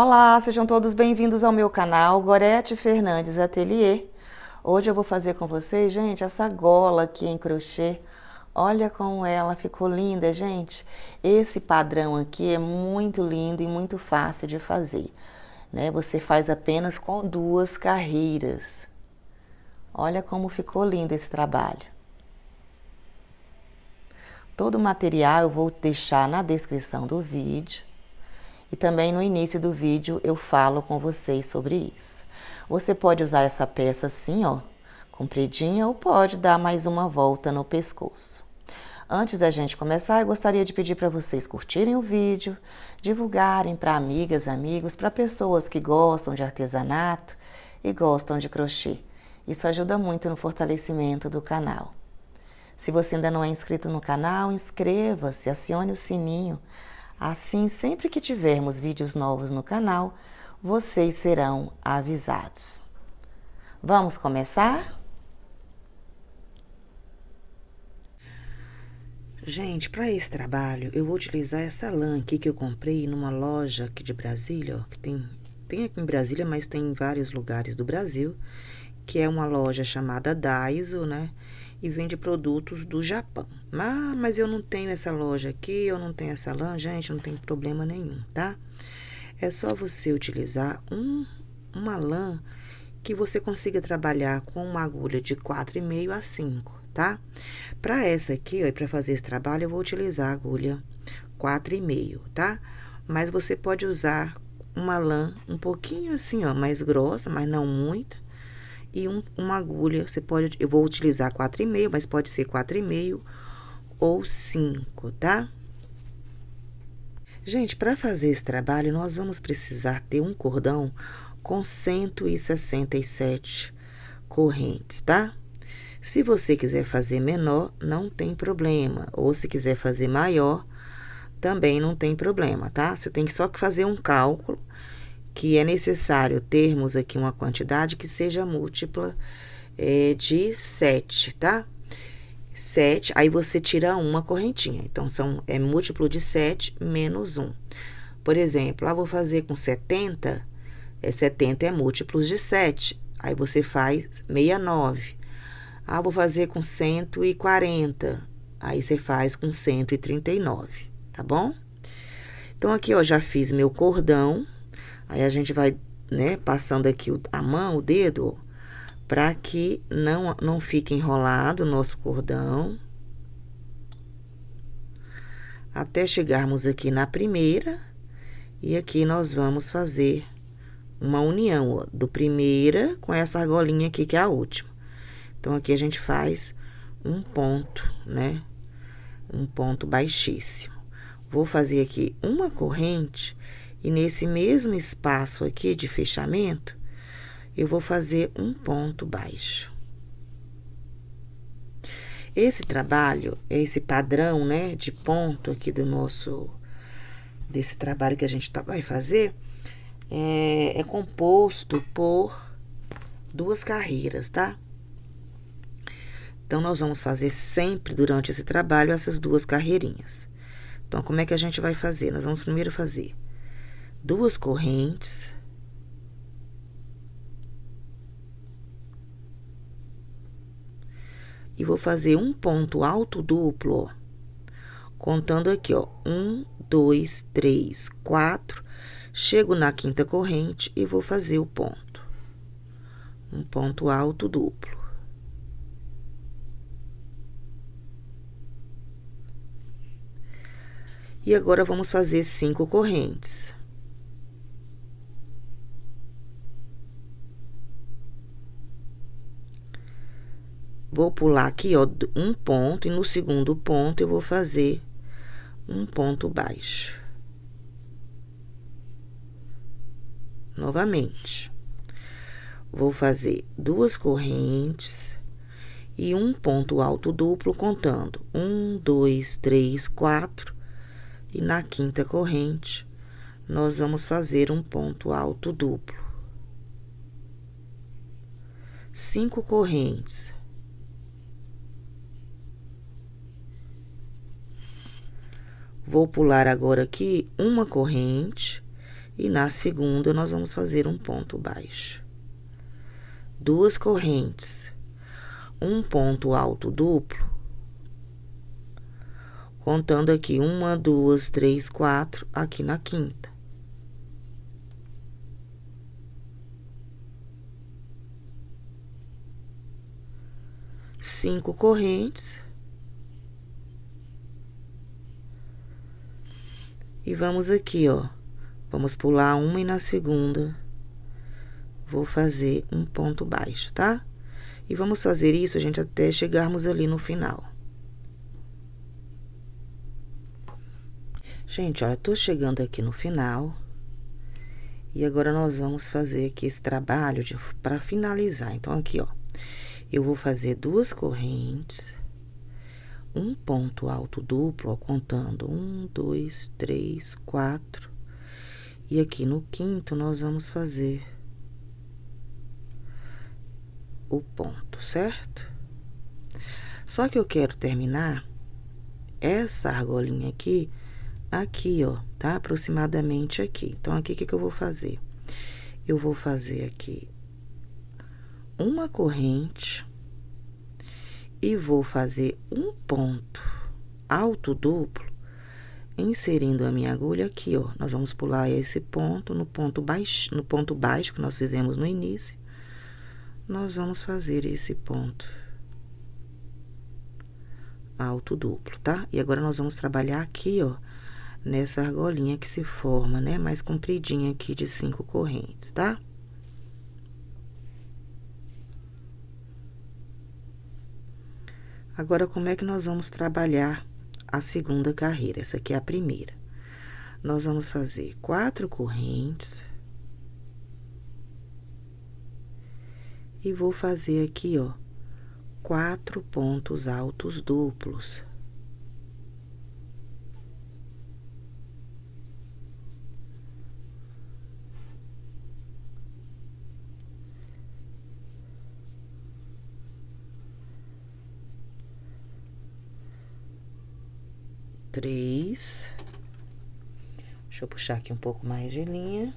Olá, sejam todos bem-vindos ao meu canal Gorete Fernandes Ateliê. Hoje eu vou fazer com vocês, gente, essa gola aqui em crochê. Olha como ela ficou linda, gente. Esse padrão aqui é muito lindo e muito fácil de fazer, né? Você faz apenas com 2 carreiras. Olha como ficou lindo esse trabalho. Todo o material eu vou deixar na descrição do vídeo. E também no início do vídeo eu falo com vocês sobre isso. Você pode usar essa peça assim, ó, compridinha, ou pode dar mais uma volta no pescoço. Antes da gente começar, eu gostaria de pedir para vocês curtirem o vídeo, divulgarem para amigas, amigos, para pessoas que gostam de artesanato e gostam de crochê. Isso ajuda muito no fortalecimento do canal. Se você ainda não é inscrito no canal, inscreva-se, acione o sininho. Assim, sempre que tivermos vídeos novos no canal, vocês serão avisados. Vamos começar? Gente, para esse trabalho, eu vou utilizar essa lã aqui que eu comprei numa loja aqui de Brasília, ó, que tem aqui em Brasília, mas tem em vários lugares do Brasil, que é uma loja chamada Daiso, né? E vende produtos do Japão. Mas eu não tenho essa loja aqui, eu não tenho essa lã, gente, não tem problema nenhum, tá? É só você utilizar uma lã que você consiga trabalhar com uma agulha de 4,5 a 5, tá? Para essa aqui, ó, e para fazer esse trabalho, eu vou utilizar a agulha 4,5, tá? Mas você pode usar uma lã um pouquinho assim, ó, mais grossa, mas não muito. E uma agulha, eu vou utilizar 4,5, mas pode ser 4,5 ou 5, tá? Gente, para fazer esse trabalho, nós vamos precisar ter um cordão com 167 correntes, tá? Se você quiser fazer menor, não tem problema. Ou se quiser fazer maior, também não tem problema, tá? Você tem só que fazer um cálculo, que é necessário termos aqui uma quantidade que seja múltipla de 7, tá? 7, aí você tira uma correntinha. Então, é múltiplo de 7 menos 1. Por exemplo, vou fazer com 70, 70 é múltiplos de 7. Aí, você faz 69. Vou fazer com 140. Aí, você faz com 139, tá bom? Então, aqui, ó, já fiz meu cordão. Aí, a gente vai, né, passando aqui a mão, o dedo, para que não fique enrolado o nosso cordão. Até chegarmos aqui na primeira. E aqui nós vamos fazer uma união, ó, do primeira com essa argolinha aqui, que é a última. Então, aqui a gente faz um ponto, né? Um ponto baixíssimo. Vou fazer aqui uma corrente, e nesse mesmo espaço aqui de fechamento, eu vou fazer um ponto baixo. Esse trabalho, esse padrão, né, de ponto aqui desse trabalho que a gente vai fazer, é composto por 2 carreiras, tá? Então, nós vamos fazer sempre, durante esse trabalho, essas 2 carreirinhas. Então, como é que a gente vai fazer? Nós vamos primeiro fazer 2 correntes. E vou fazer um ponto alto duplo, ó, contando aqui, ó, 1, 2, 3, 4. Chego na 5ª corrente e vou fazer o ponto. Um ponto alto duplo. E agora, vamos fazer 5 correntes. Vou pular aqui, ó, um ponto, e no segundo ponto eu vou fazer um ponto baixo. Novamente. Vou fazer 2 correntes e um ponto alto duplo, contando 1, 2, 3, 4. E na 5ª corrente, nós vamos fazer um ponto alto duplo. 5 correntes. Vou pular agora aqui uma corrente E na segunda, nós vamos fazer um ponto baixo. 2 correntes, um ponto alto duplo, contando aqui 1, 2, 3, 4, aqui na quinta. Cinco correntes. E vamos aqui, ó, vamos pular uma e na segunda vou fazer um ponto baixo, tá? E vamos fazer isso, gente, até chegarmos ali no final. Gente, olha, tô chegando aqui no final. E agora nós vamos fazer aqui esse trabalho para finalizar. Então, aqui, ó, eu vou fazer 2 correntes, um ponto alto duplo, ó, contando 1, 2, 3, 4. E aqui no quinto, nós vamos fazer o ponto, certo? Só que eu quero terminar essa argolinha aqui, ó, tá? Aproximadamente aqui. Então, aqui, o que eu vou fazer? Eu vou fazer aqui uma corrente e vou fazer um ponto alto duplo, inserindo a minha agulha aqui, ó. Nós vamos pular esse ponto no ponto baixo que nós fizemos no início. Nós vamos fazer esse ponto alto duplo, tá? E agora nós vamos trabalhar aqui, ó, nessa argolinha que se forma, né, mais compridinha aqui de 5 correntes, tá? Agora, como é que nós vamos trabalhar a segunda carreira? Essa aqui é a primeira. Nós vamos fazer 4 correntes. E vou fazer aqui, ó, 4 pontos altos duplos. Três. Deixa eu puxar aqui um pouco mais de linha.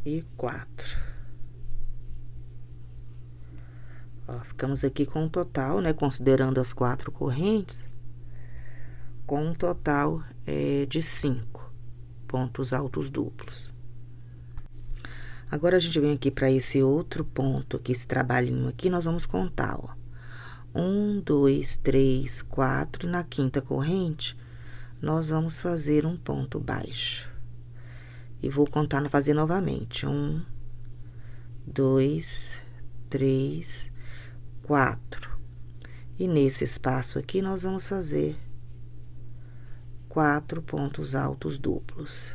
E 4. Ó, ficamos aqui com um total, né, considerando as 4 correntes, com um total de 5 pontos altos duplos. Agora, a gente vem aqui para esse outro ponto aqui, esse trabalhinho aqui, nós vamos contar, ó. 1, 2, 3, 4, e na quinta corrente, nós vamos fazer um ponto baixo. E vou contar, fazer novamente. 1, 2, 3, 4. E nesse espaço aqui, nós vamos fazer 4 pontos altos duplos.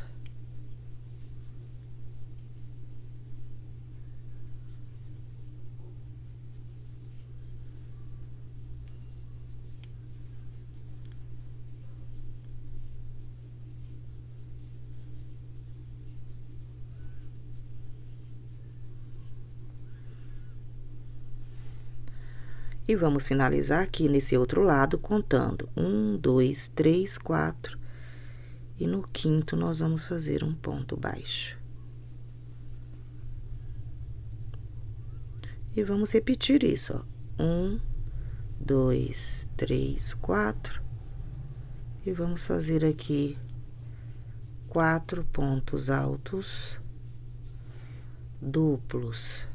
E vamos finalizar aqui nesse outro lado, contando 1, 2, 3, 4. E no quinto, nós vamos fazer um ponto baixo. E vamos repetir isso, ó. 1, 2, 3, 4. E vamos fazer aqui 4 pontos altos duplos.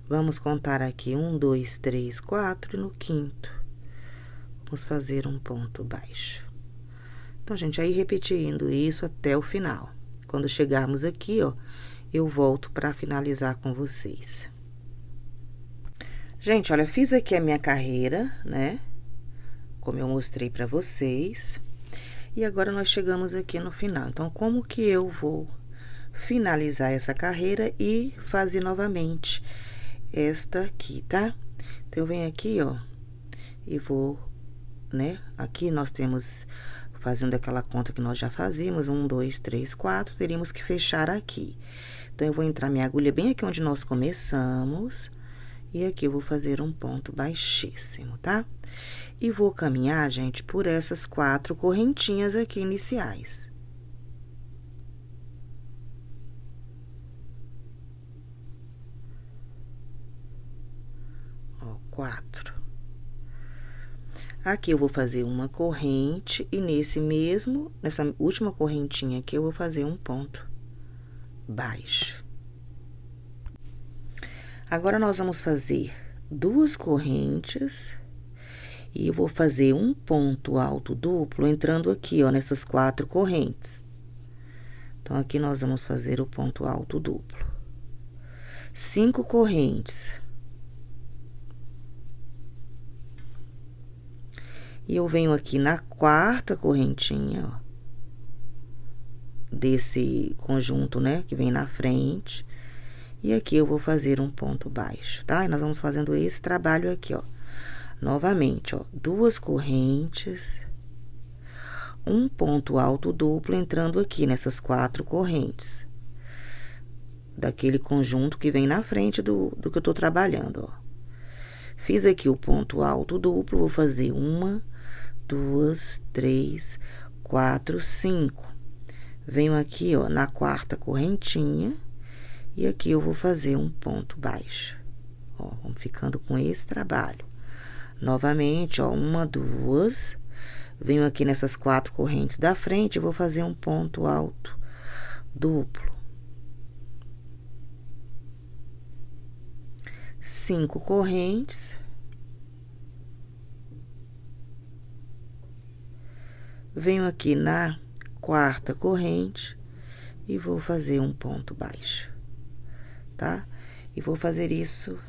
Vamos contar aqui 1, 2, 3, 4, e no quinto, vamos fazer um ponto baixo. Então, gente, aí repetindo isso até o final. Quando chegarmos aqui, ó, eu volto para finalizar com vocês. Gente, olha, fiz aqui a minha carreira, né? Como eu mostrei para vocês. E agora, nós chegamos aqui no final. Então, como que eu vou finalizar essa carreira e fazer novamente esta aqui, tá? Então, eu venho aqui, ó, e vou, né? Aqui nós temos, fazendo aquela conta que nós já fazíamos, 1, 2, 3, 4, teríamos que fechar aqui. Então, eu vou entrar minha agulha bem aqui onde nós começamos, e aqui eu vou fazer um ponto baixíssimo, tá? E vou caminhar, gente, por essas 4 correntinhas aqui iniciais. Ó, 4. Aqui eu vou fazer uma corrente e nessa última correntinha aqui eu vou fazer um ponto baixo. Agora, nós vamos fazer 2 correntes e eu vou fazer um ponto alto duplo entrando aqui, ó, nessas 4 correntes. Então, aqui nós vamos fazer o ponto alto duplo. 5 correntes. E eu venho aqui na 4ª correntinha, ó, desse conjunto, né, que vem na frente. E aqui eu vou fazer um ponto baixo, tá? E nós vamos fazendo esse trabalho aqui, ó. Novamente, ó, 2 correntes, um ponto alto duplo entrando aqui nessas 4 correntes. Daquele conjunto que vem na frente do que eu tô trabalhando, ó. Fiz aqui o ponto alto duplo, vou fazer 1, 2, 3, 4, 5. Venho aqui, ó, na 4ª correntinha. E aqui eu vou fazer um ponto baixo. Ó, vamos ficando com esse trabalho. Novamente, ó, 1, 2. Venho aqui nessas 4 correntes da frente e vou fazer um ponto alto duplo. 5 correntes. Venho aqui na 4ª corrente e vou fazer um ponto baixo. Tá? E vou fazer isso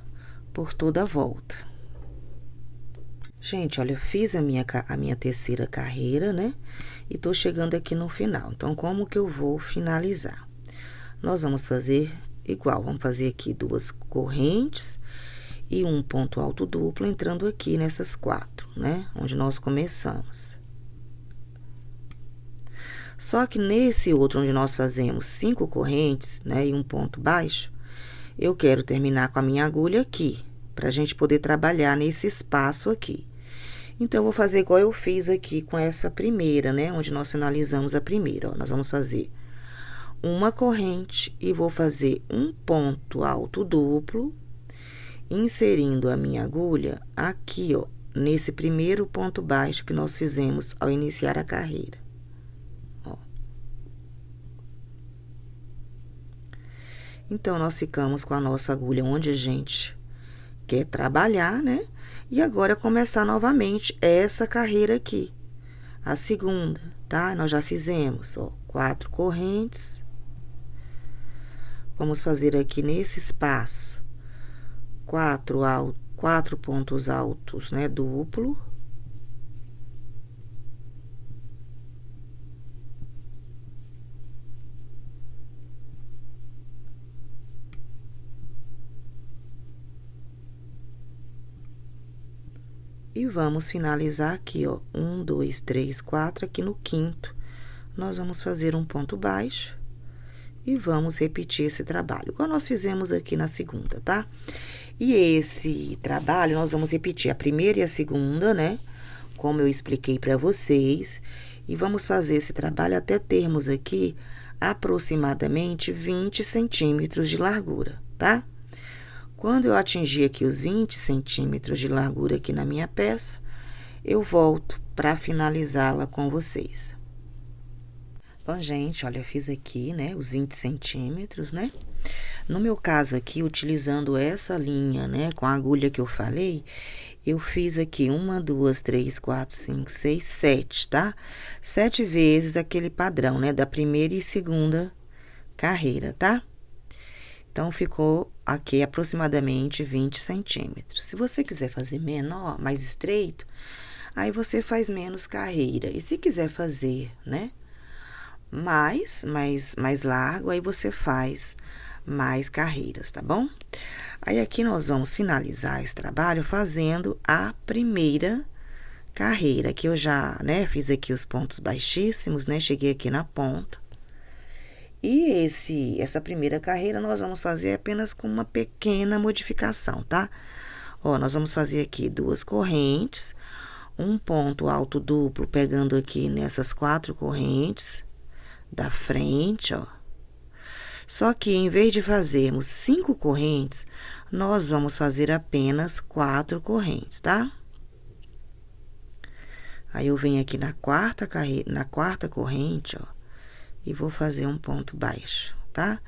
por toda a volta. Gente, olha, eu fiz a minha 3ª carreira, né? E tô chegando aqui no final. Então, como que eu vou finalizar? Nós vamos fazer igual, vamos fazer aqui 2 correntes e um ponto alto duplo entrando aqui nessas 4, né? Onde nós começamos. Só que nesse outro, onde nós fazemos 5 correntes, né? E um ponto baixo, eu quero terminar com a minha agulha aqui, pra gente poder trabalhar nesse espaço aqui. Então, eu vou fazer igual eu fiz aqui com essa primeira, né? Onde nós finalizamos a primeira, ó. Nós vamos fazer uma corrente e vou fazer um ponto alto duplo, inserindo a minha agulha aqui, ó, nesse primeiro ponto baixo que nós fizemos ao iniciar a carreira. Então, nós ficamos com a nossa agulha onde a gente quer trabalhar, né? E agora, começar novamente essa carreira aqui. A segunda, tá? Nós já fizemos, ó, 4 correntes. Vamos fazer aqui nesse espaço 4 pontos altos, né? Duplo. E vamos finalizar aqui, ó, 1, 2, 3, 4, aqui no 5º. Nós vamos fazer um ponto baixo e vamos repetir esse trabalho, igual nós fizemos aqui na segunda, tá? E esse trabalho, nós vamos repetir a primeira e a segunda, né? Como eu expliquei para vocês. E vamos fazer esse trabalho até termos aqui aproximadamente 20 centímetros de largura, tá? Quando eu atingir aqui os 20 centímetros de largura aqui na minha peça, eu volto para finalizá-la com vocês. Bom, gente, olha, eu fiz aqui, né, os 20 centímetros, né? No meu caso aqui, utilizando essa linha, né, com a agulha que eu falei, eu fiz aqui 1, 2, 3, 4, 5, 6, 7, tá? 7 vezes aquele padrão, né, da primeira e segunda carreira, tá? Então, ficou aqui aproximadamente 20 centímetros. Se você quiser fazer menor, mais estreito, aí você faz menos carreira. E se quiser fazer, né, mais largo, aí você faz mais carreiras, tá bom? Aí, aqui nós vamos finalizar esse trabalho fazendo a primeira carreira, que eu já, né, fiz aqui os pontos baixíssimos, né, cheguei aqui na ponta. E essa primeira carreira nós vamos fazer apenas com uma pequena modificação, tá? Ó, nós vamos fazer aqui 2 correntes, um ponto alto duplo pegando aqui nessas 4 correntes da frente, ó. Só que em vez de fazermos 5 correntes, nós vamos fazer apenas 4 correntes, tá? Aí, eu venho aqui na quarta corrente, ó, e vou fazer um ponto baixo, tá?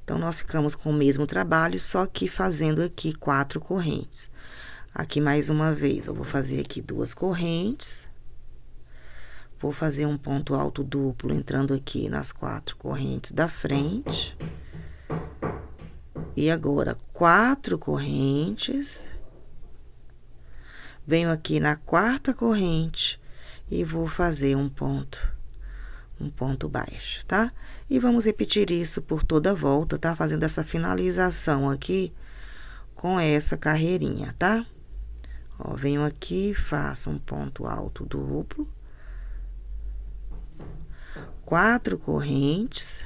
Então, nós ficamos com o mesmo trabalho, só que fazendo aqui 4 correntes. Aqui, mais uma vez, eu vou fazer aqui 2 correntes. Vou fazer um ponto alto duplo entrando aqui nas 4 correntes da frente. E agora, 4 correntes. Venho aqui na quarta corrente e vou fazer um ponto baixo, tá? E vamos repetir isso por toda a volta, tá? Fazendo essa finalização aqui com essa carreirinha, tá? Ó, venho aqui, faço um ponto alto duplo. 4 correntes.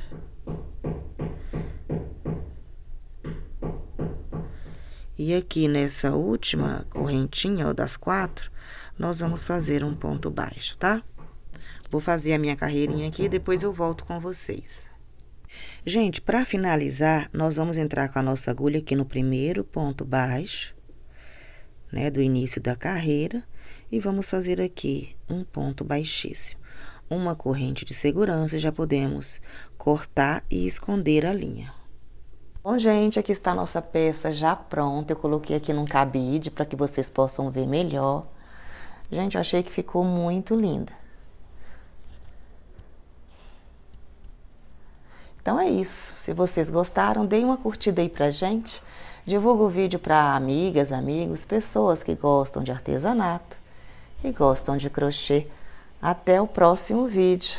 E aqui nessa última correntinha, ó, das 4, nós vamos fazer um ponto baixo, tá? Vou fazer a minha carreirinha aqui e depois eu volto com vocês. Gente, para finalizar, nós vamos entrar com a nossa agulha aqui no primeiro ponto baixo, né, do início da carreira, e vamos fazer aqui um ponto baixíssimo. Uma corrente de segurança, já podemos cortar e esconder a linha. Bom, gente, aqui está a nossa peça já pronta. Eu coloquei aqui num cabide para que vocês possam ver melhor. Gente, eu achei que ficou muito linda. Então, é isso. Se vocês gostaram, deem uma curtida aí pra gente. Divulga o vídeo para amigas, amigos, pessoas que gostam de artesanato e gostam de crochê. Até o próximo vídeo.